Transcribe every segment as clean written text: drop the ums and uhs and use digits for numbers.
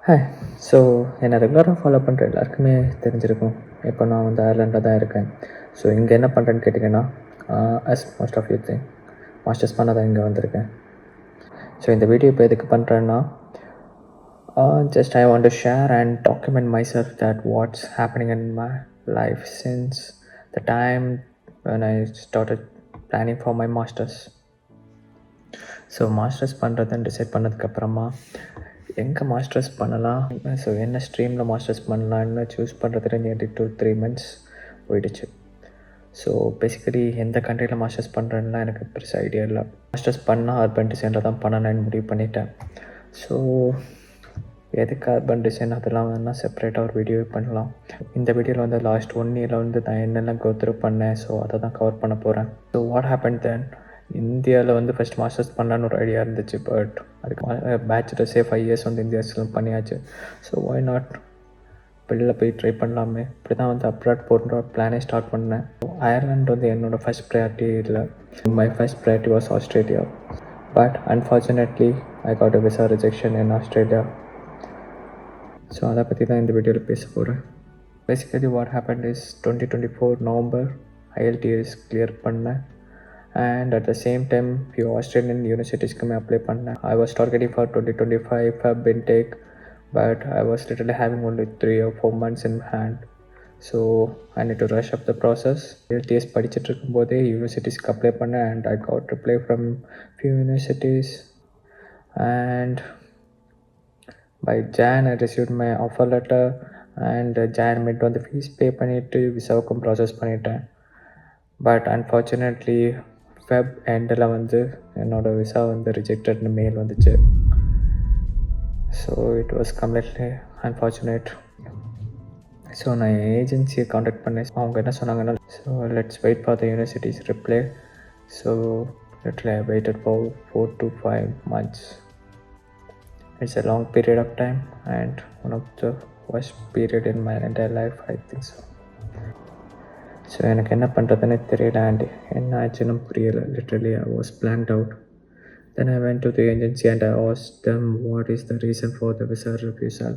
Hi. So என்னை ரெகுலராக follow பண்ணுற எல்லாருக்குமே தெரிஞ்சிருக்கும். இப்போ நான் வந்து அயர்லாண்டில் தான் இருக்கேன். ஸோ இங்கே என்ன பண்ணுறேன்னு கேட்டிங்கன்னா, as most of you think masters பண்ண தான் இங்கே வந்திருக்கேன். ஸோ இந்த வீடியோ இப்போ எதுக்கு பண்ணுறேன்னா, just I want to share and document my self that what's happening in my life since the time when I started planning for my masters. So masters பண்ணுறதுன்னு decide பண்ணதுக்கப்புறமா எங்கே மாஸ்டர்ஸ் பண்ணலாம், so என்ன ஸ்ட்ரீமில் masters பண்ணலான்னு choose பண்ணுறதுக்கு nearly 2-3 months போயிடுச்சு. So basically எந்த கண்ட்ரியில் மாஸ்டர்ஸ் பண்ணுறேன்னா எனக்கு பெருசாக ஐடியா இல்லை. மாஸ்டர்ஸ் பண்ணால் அர்பன் டிசைனில் தான் பண்ணணும்னு முடிவு பண்ணிட்டேன். ஸோ எதுக்கு அர்பன் டிசைன் அதெல்லாம் வேணால் செப்பரேட்டாக ஒரு வீடியோ பண்ணலாம். இந்த வீடியோவில் வந்து லாஸ்ட் 1 year வந்து நான் என்னெல்லாம் கோத்ரூ பண்ணேன், ஸோ அதை தான் கவர் பண்ண போகிறேன். ஸோ வாட் ஹேப்பன் தென், இந்தியாவில் வந்து ஃபஸ்ட் மாஸ்டர்ஸ் பண்ணலான்னு ஒரு ஐடியா இருந்துச்சு. பட் அதுக்கு பேச்சுலர்ஸே 5 years வந்து இந்தியாஸில் பண்ணியாச்சு. ஸோ ஒய் நாட் வெளில போய் ட்ரை பண்ணலாமே. இப்படி தான் வந்து அப்ராட் போடுற பிளானே ஸ்டார்ட் பண்ணேன். அயர்லாண்ட் வந்து என்னோடய ஃபஸ்ட் ப்ரையாரிட்டி இல்லை. My first priority was Australia. But unfortunately I got a visa rejection in Australia. So அதை பற்றி தான் இந்த வீடியோவில் பேச போகிறேன். Basically what happen is 2024 November IELTS clear பண்ணேன். And at the same time few Australian universities come apply panna. I was targeting for 2025 Feb intake, but I was literally having only 3 or 4 months in hand, so I need to rush up the process. IELTS படிச்சிட்டு இருக்கும்போதே யூனிவர்சிட்டிஸ்க்கு apply பண்ணேன் and I got reply from few universities, and by Jan I received my offer letter, and Jan mid வந்து fees pay பண்ணிவிட்டு விசாவுக்கும் process பண்ணிட்டேன். But unfortunately Feb எண்டில் வந்து என்னோடய விசா வந்து ரிஜெக்டட்னு மெயில் வந்துச்சு. So it was completely unfortunate. So நான் என் ஏஜென்சியை காண்டாக்ட் பண்ணேன். அவங்க என்ன சொன்னாங்கன்னா, so let's wait for the universities reply. So literally I waited for 4 to 5 months. இட்ஸ் a long period of time and one of the worst period in my entire life, I think so. So எனக்கு என்ன பண்ணுறதுன்னு தெரியல and என்ன ஆச்சுன்னு புரியலை. Literally I was planned out. Then I went to the agency and I asked them what is the reason for the visa refusal.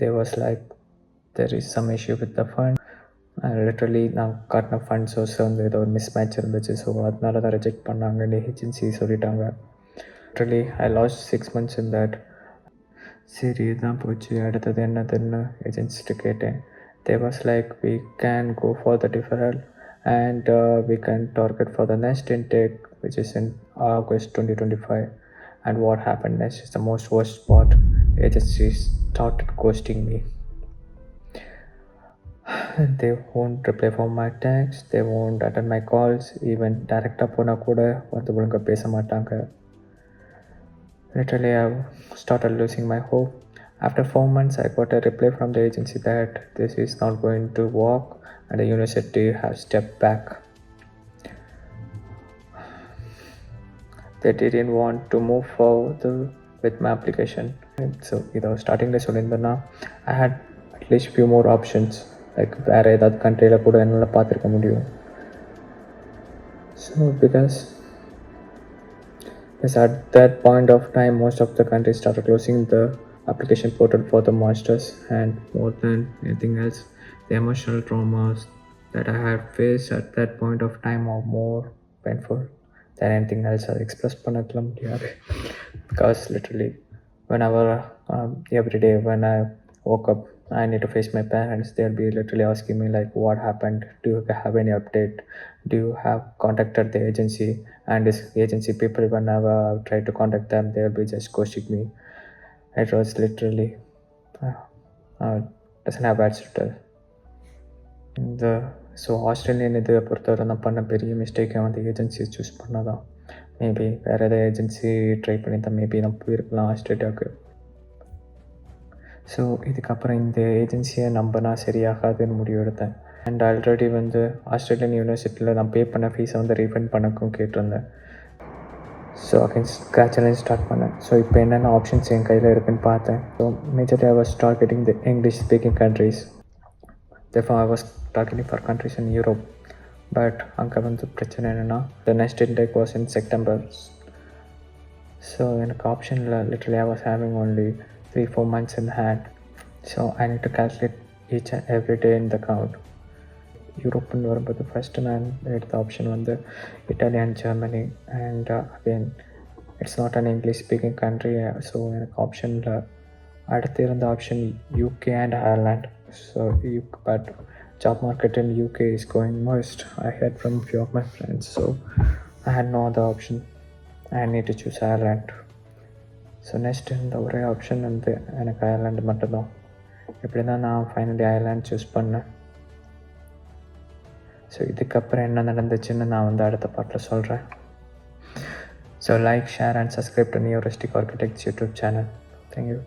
They was like there is some issue with the fund. Literally நான் காட்டின fund source வந்து ஏதோ ஒரு miss match இருந்துச்சு. So அதனால தான் reject பண்ணாங்கன்னு agency சொல்லிட்டாங்க. Literally I last 6 months in that. சரி இதுதான் போச்சு, அடுத்தது என்னதுன்னு ஏஜென்சிட்டு கேட்டேன். They was like, we can go for the deferral and we can target for the next intake, which is in August 2025. And what happened next is the most worst part. The agency started ghosting me. They won't reply for my text, they won't attend my calls, even director pona kuda vandu olunga pesa maatanga. Literally I started losing my hope. After 4 months, I got a reply from the agency that this is not going to work and the university has stepped back. They didn't want to move forward with my application. So, starting the solindana, I had at least few more options. Like, வேறு ஏதாவது கண்ட்ரியில் கூட என்னால் பார்த்துருக்க முடியும். So, because at that point of time, most of the countries started closing the application portal for the masters, and more than anything else, the emotional traumas that I had faced at that point of time are more painful than anything else I expressed பண்ணல முடியாது. Because literally whenever every day when I woke up I need to face my parents. They'll be literally asking me like, what happened, do you have any update, do you have contacted the agency? And this agency people, whenever I try to contact them, they'll be just ghosting me. It was literally doesn't have words to tell. So Australian இதை பொறுத்தவரை நான் பண்ண பெரிய மிஸ்டேக்கை வந்து ஏஜென்சியை choose பண்ணதான். Maybe வேறு எதாவது agency try பண்ணி தான் மேபி நான் போயிருக்கலாம் ஆஸ்திரேலியாவுக்கு. ஸோ இதுக்கப்புறம் இந்த ஏஜென்சியை நம்பினா சரியாகாதுன்னு முடிவு எடுத்தேன். அண்ட் ஆல்ரெடி வந்து ஆஸ்திரேலியன் யூனிவர்சிட்டியில் நான் பே பண்ண ஃபீஸை வந்து ரீஃபண்ட் பண்ணக்கும் கேட்டிருந்தேன். ஸோ அகைன் ஸ்க்ராட்ச்லேருந்து ஸ்டார்ட் பண்ணேன். ஸோ இப்போ என்னென்ன ஆப்ஷன்ஸ் என் கையில் இருக்குன்னு பார்த்தேன். So majorly I was targeting the English speaking countries. therefore I was targeting for countries in Europe. But அங்கே வந்து பிரச்சனை என்னென்னா, the next intake was in September. So எனக்கு ஆப்ஷனில் literally I was having only 3-4 months in hand. So I need to calculate each and every day in the count. யூரோப்புன்னு வரும்போது first நான் எடுத்த option வந்து Italy and Germany. And again it's not an English speaking country. So எனக்கு ஆப்ஷனில் அடுத்து இருந்த option UK and Ireland. So but job market in UK is going most. I heard from a few of my friends, so I had no other option. I need to choose Ireland. So next இந்த ஒரே option வந்து எனக்கு Ireland மட்டும்தான். இப்படி தான் நான் finally Ireland choose பண்ணேன். So இதுக்கப்புறம் என்ன நடந்துச்சுன்னு நான் வந்து அடுத்த பாட்டில் சொல்கிறேன். So like, share and subscribe to new rustic architects YouTube channel. Thank you.